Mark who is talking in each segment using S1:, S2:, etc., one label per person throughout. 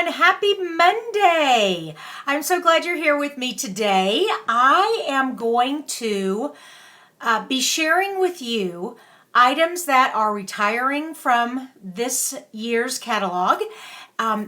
S1: everyone. Happy Monday. I'm so glad you're here with me today. I am going to be sharing with you items that are retiring from this year's catalog.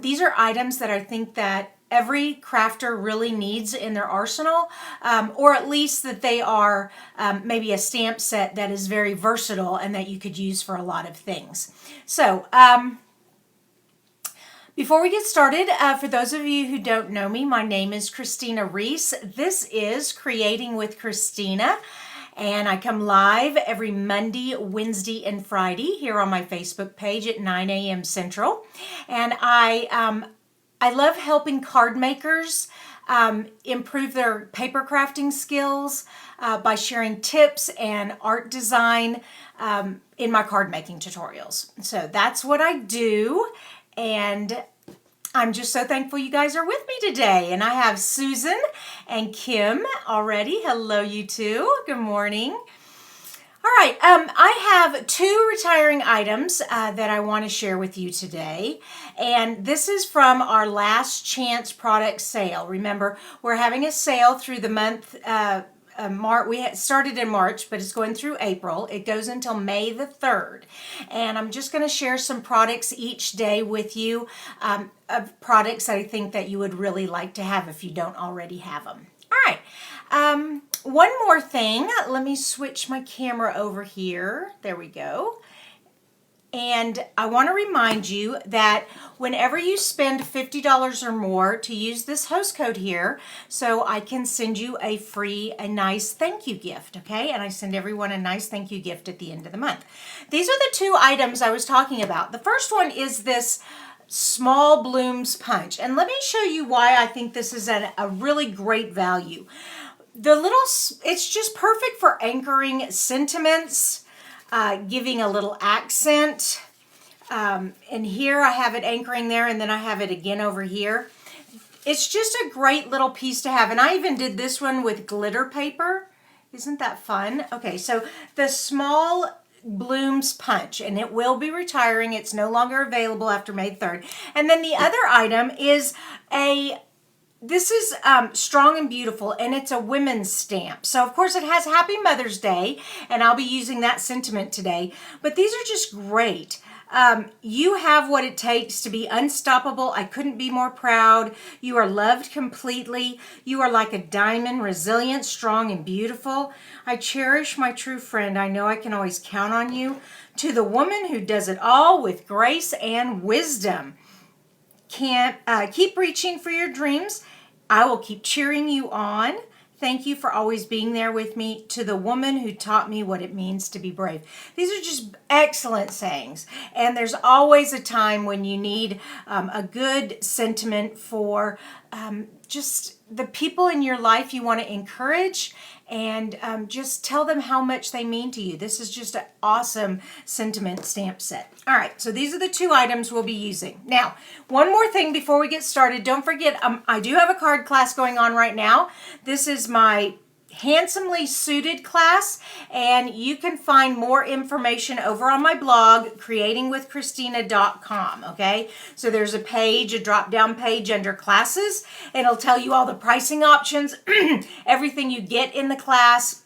S1: These are items that I think that every crafter really needs in their arsenal, or at least that they are maybe a stamp set that is very versatile and that you could use for a lot of things. So, before we get started, for those of you who don't know me, my name is Kristina Reese. This is Creating with Kristina, and I come live every Monday, Wednesday, and Friday here on my Facebook page at 9 a.m. Central. And I love helping card makers improve their paper crafting skills by sharing tips and art design in my card making tutorials. So that's what I do. And I'm just so thankful you guys are with me today. And I have Susan and Kim already. Hello, you two. Good morning. All right, I have two retiring items that I want to share with you today. And this is from our last chance product sale. Remember, we're having a sale through the month March. We started in March, but it's going through April. It goes until May the 3rd. And I'm just going to share some products each day with you, of products that I think that you would really like to have if you don't already have them. All right. One more thing. Let me switch my camera over here. There we go. And I want to remind you that whenever you spend $50 or more, to use this host code here so I can send you a nice thank you gift, okay? And I send everyone a nice thank you gift at the end of the month. These are the two items I was talking about. The first one is this small blooms punch. And let me show you why I think this is a really great value. It's just perfect for anchoring sentiments, giving a little accent. And here I have it anchoring there, and then I have it again over here. It's just a great little piece to have. And I even did this one with glitter paper. Isn't that fun? Okay, so the small blooms punch, and it will be retiring. It's no longer available after May 3rd. And then the other item is this is Strong and Beautiful, and it's a women's stamp. So, of course, it has Happy Mother's Day, and I'll be using that sentiment today. But these are just great. You have what it takes to be unstoppable. I couldn't be more proud. You are loved completely. You are like a diamond, resilient, strong, and beautiful. I cherish my true friend. I know I can always count on you. To the woman who does it all with grace and wisdom. Keep reaching for your dreams. I will keep cheering you on. Thank you for always being there with me. To the woman who taught me what it means to be brave. These are just excellent sayings. And there's always a time when you need a good sentiment for just the people in your life you want to encourage, and just tell them how much they mean to you. This is just an awesome sentiment stamp set. All right, so these are the two items we'll be using. Now, one more thing before we get started. Don't forget, I do have a card class going on right now. This is my Handsomely Suited class, and you can find more information over on my blog, creatingwithkristina.com, okay? So there's a page, a drop-down page under classes, and it'll tell you all the pricing options, everything you get in the class,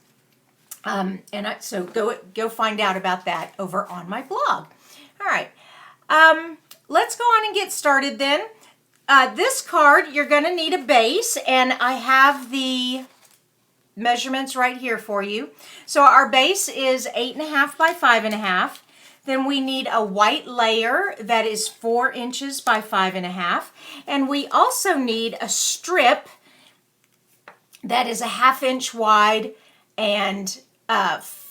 S1: so go find out about that over on my blog. All right, let's go on and get started then. This card, you're going to need a base, and I have the measurements right here for you. So our base is 8.5 by 5.5. Then we need a white layer that is 4 inches by 5.5. And we also need a strip that is a 1/2 inch wide and 5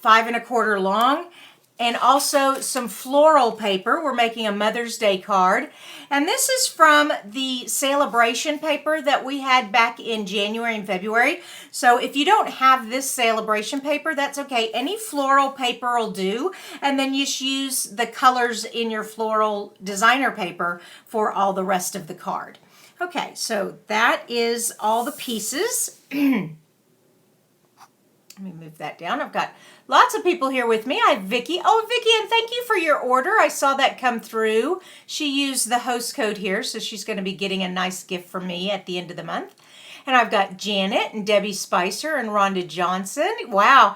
S1: 1/4 long. And also some floral paper. We're making a Mother's Day card. And this is from the celebration paper that we had back in January and February. So if you don't have this celebration paper, that's okay. Any floral paper will do. And then you just use the colors in your floral designer paper for all the rest of the card. Okay, so that is all the pieces. Let me move that down. I've got lots of people here with me. I have Vicki. Oh, Vicki, and thank you for your order. I saw that come through. She used the host code here, so she's going to be getting a nice gift from me at the end of the month. And I've got Janet and Debbie Spicer and Rhonda Johnson. Wow.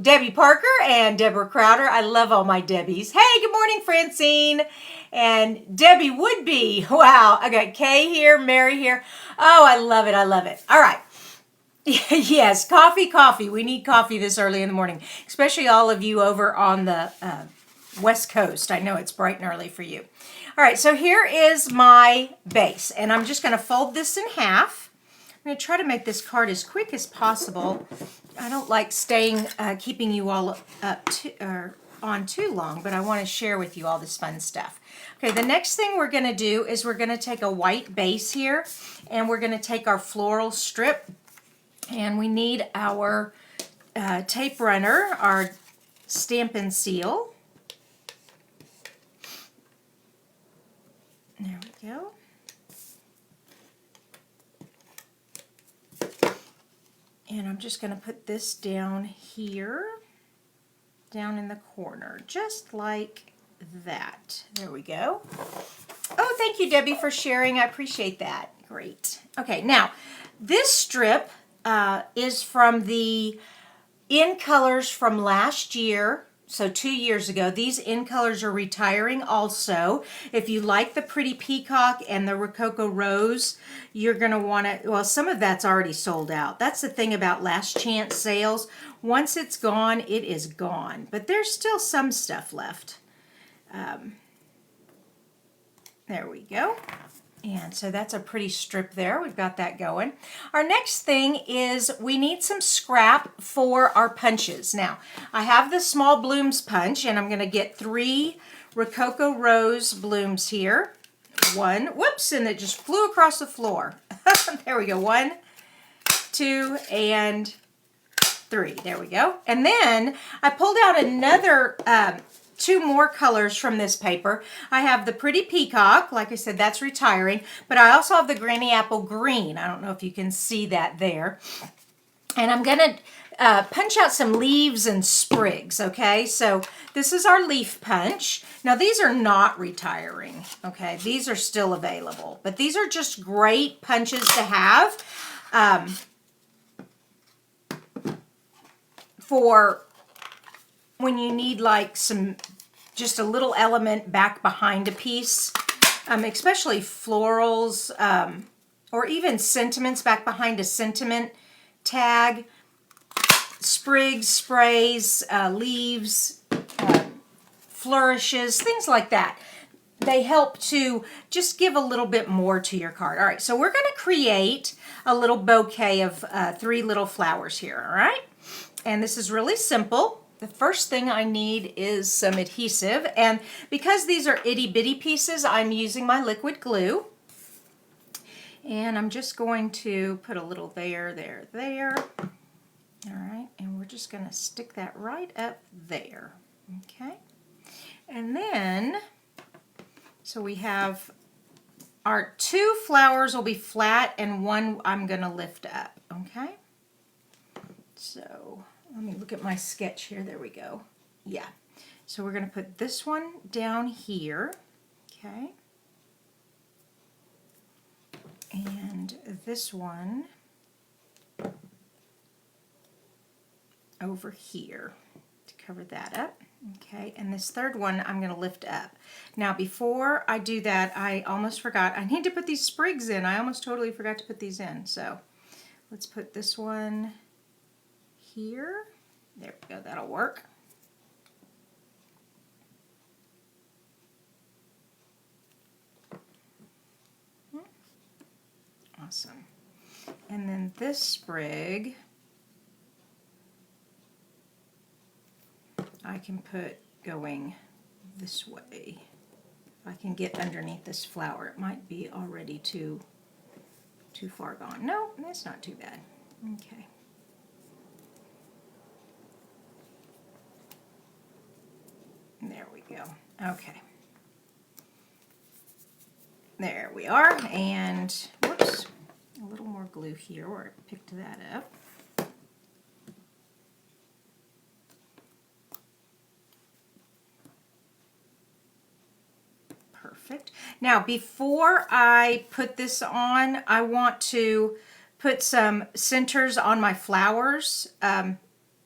S1: Debbie Parker and Deborah Crowder. I love all my Debbies. Hey, good morning, Francine. And Debbie Woodby. Wow. I got Kay here, Mary here. Oh, I love it. I love it. All right. Yes, coffee. We need coffee this early in the morning, especially all of you over on the West Coast. I know it's bright and early for you. All right, so here is my base, and I'm just going to fold this in half. I'm going to try to make this card as quick as possible. I don't like keeping you all on too long, but I want to share with you all this fun stuff. Okay, the next thing we're going to do is we're going to take a white base here, and we're going to take our floral strip. And we need our tape runner, our Stampin' Seal. There we go. And I'm just going to put this down here, down in the corner, just like that. There we go. Oh, thank you, Debbie, for sharing. I appreciate that. Great. Okay, now, this strip is from the In Colors from last year, so 2 years ago. These In Colors are retiring also. If you like the Pretty Peacock and the Rococo Rose, you're going to want to, well, some of that's already sold out. That's the thing about last chance sales. Once it's gone, it is gone. But there's still some stuff left. There we go. And so that's a pretty strip there. We've got that going. Our next thing is we need some scrap for our punches. Now, I have the small blooms punch, and I'm going to get 3 Rococo Rose blooms here. 1, whoops, and it just flew across the floor. There we go. 1, 2, and 3. There we go. And then I pulled out another 2 more colors from this paper. I have the Pretty Peacock, like I said, that's retiring, but I also have the Granny Apple Green. I don't know if you can see that there. And I'm gonna punch out some leaves and sprigs, okay? So this is our leaf punch. Now these are not retiring, okay? These are still available, but these are just great punches to have for when you need like just a little element back behind a piece, especially florals or even sentiments back behind a sentiment tag, sprigs, sprays, leaves, flourishes, things like that. They help to just give a little bit more to your card. All right, so we're going to create a little bouquet of 3 little flowers here, all right? And this is really simple. The first thing I need is some adhesive, and because these are itty-bitty pieces, I'm using my liquid glue. And I'm just going to put a little there. All right, and we're just going to stick that right up there, okay? And then, so we have our 2 flowers will be flat, and 1 I'm going to lift up, okay? So let me look at my sketch here. There we go. Yeah. So we're going to put this one down here. Okay. And this one over here to cover that up. Okay. And this third one I'm going to lift up. Now before I do that, I almost forgot. I need to put these sprigs in. I almost totally forgot to put these in. So let's put this one here. There we go, that'll work. Awesome. And then this sprig, I can put going this way. If I can get underneath this flower, it might be already too far gone. No, that's not too bad. Okay. There we go. Okay. There we are. And whoops, a little more glue here where I picked that up. Perfect. Now, before I put this on, I want to put some centers on my flowers.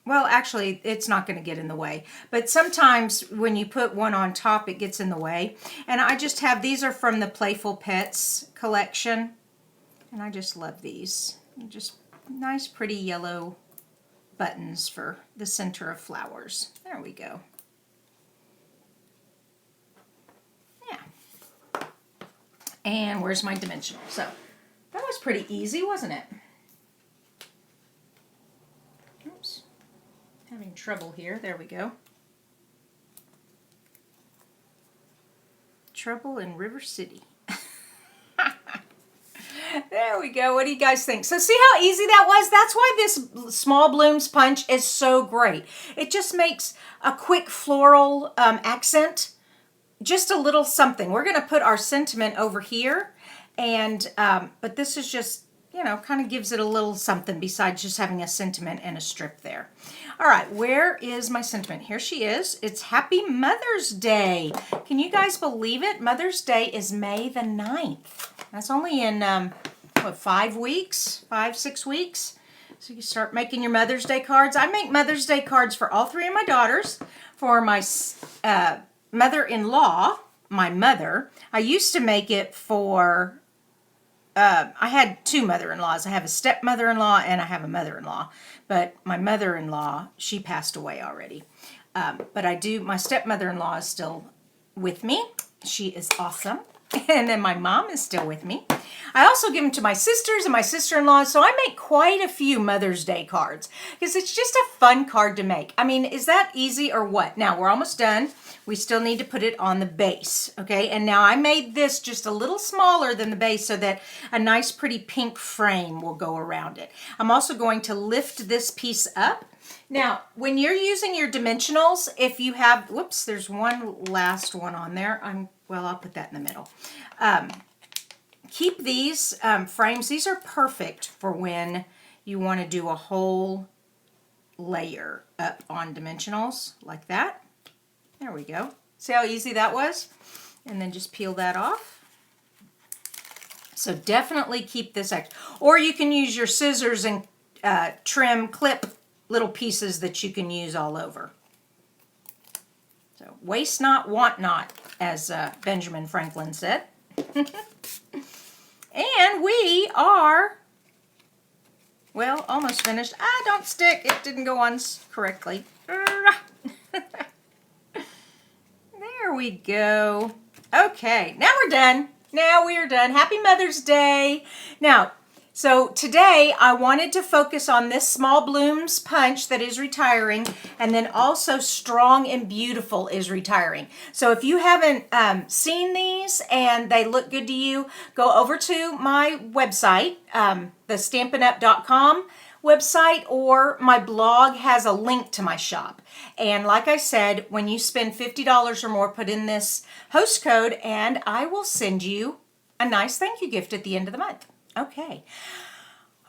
S1: Well, actually, it's not going to get in the way. But sometimes when you put one on top, it gets in the way. And I just have, these are from the Playful Pets collection. And I just love these. Just nice, pretty yellow buttons for the center of flowers. There we go. Yeah. And where's my dimensional? So that was pretty easy, wasn't it? Oops. Having trouble here. There we go. Trouble in River City. There we go. What do you guys think? So see how easy that was? That's why this Small Blooms punch is so great. It just makes a quick floral accent. Just a little something. We're going to put our sentiment over here. And but this is just, you know, kind of gives it a little something besides just having a sentiment and a strip there. All right, where is my sentiment? Here she is. It's Happy Mother's Day. Can you guys believe it? Mother's Day is May the 9th. That's only in, what, 5 weeks? 5, 6 weeks? So you start making your Mother's Day cards. I make Mother's Day cards for all 3 of my daughters, for my mother-in-law, my mother. I used to make it for... I had 2 mother-in-laws. I have a stepmother-in-law and I have a mother-in-law. But my mother-in-law, she passed away already. But I do, my stepmother-in-law is still with me. She is awesome. And then my mom is still with me. I also give them to my sisters and my sister-in-law. So I make quite a few Mother's Day cards because it's just a fun card to make. I mean, is that easy or what? Now, we're almost done. We still need to put it on the base, okay? And now I made this just a little smaller than the base so that a nice pretty pink frame will go around it. I'm also going to lift this piece up. Now, when you're using your dimensionals, if you have, whoops, there's one last one on there. Well, I'll put that in the middle. Keep these frames. These are perfect for when you want to do a whole layer up on dimensionals like that. There we go. See how easy that was? And then just peel that off. So definitely keep this extra. Or you can use your scissors and trim, clip little pieces that you can use all over. So waste not, want not, as Benjamin Franklin said. And we are, well, almost finished. Ah, don't stick. It didn't go on correctly. There we go. Okay, now we're done. Now we are done. Happy Mother's Day. Now, so today I wanted to focus on this Small Blooms punch that is retiring, and then also Strong and Beautiful is retiring. So if you haven't seen these and they look good to you, go over to my website, the stampinup.com website, or my blog has a link to my shop. And like I said, when you spend $50 or more, put in this host code and I will send you a nice thank you gift at the end of the month. Okay.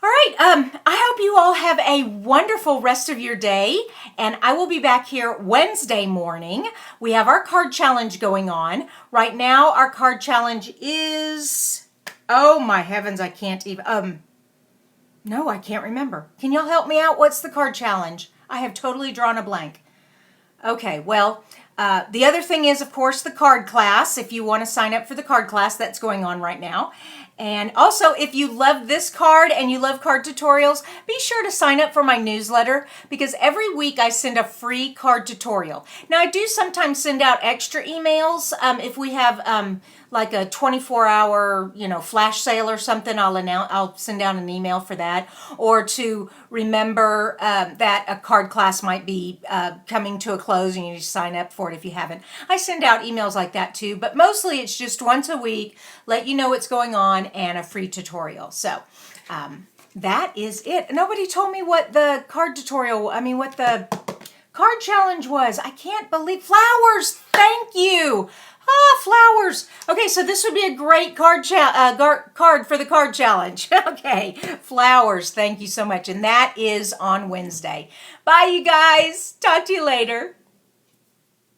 S1: All right. I hope you all have a wonderful rest of your day, and I will be back here Wednesday morning. We have our card challenge going on. Right now, our card challenge is, oh my heavens, I can't even, no, I can't remember. Can y'all help me out? What's the card challenge? I have totally drawn a blank. Okay, well, the other thing is, of course, the card class. If you want to sign up for the card class, that's going on right now. And also, if you love this card and you love card tutorials, be sure to sign up for my newsletter because every week I send a free card tutorial. Now, I do sometimes send out extra emails. If we have like a 24-hour, flash sale or something, I'll send out an email for that. Or to remember that a card class might be coming to a close and you need to sign up for it if you haven't. I send out emails like that too, but mostly it's just once a week, let you know what's going on, and a free tutorial. So that is it. Nobody told me what the card challenge was. I can't believe, flowers. Thank you. Flowers. Okay, so this would be a great card for the card challenge. Okay, flowers. Thank you so much. And that is on Wednesday. Bye, you guys. Talk to you later.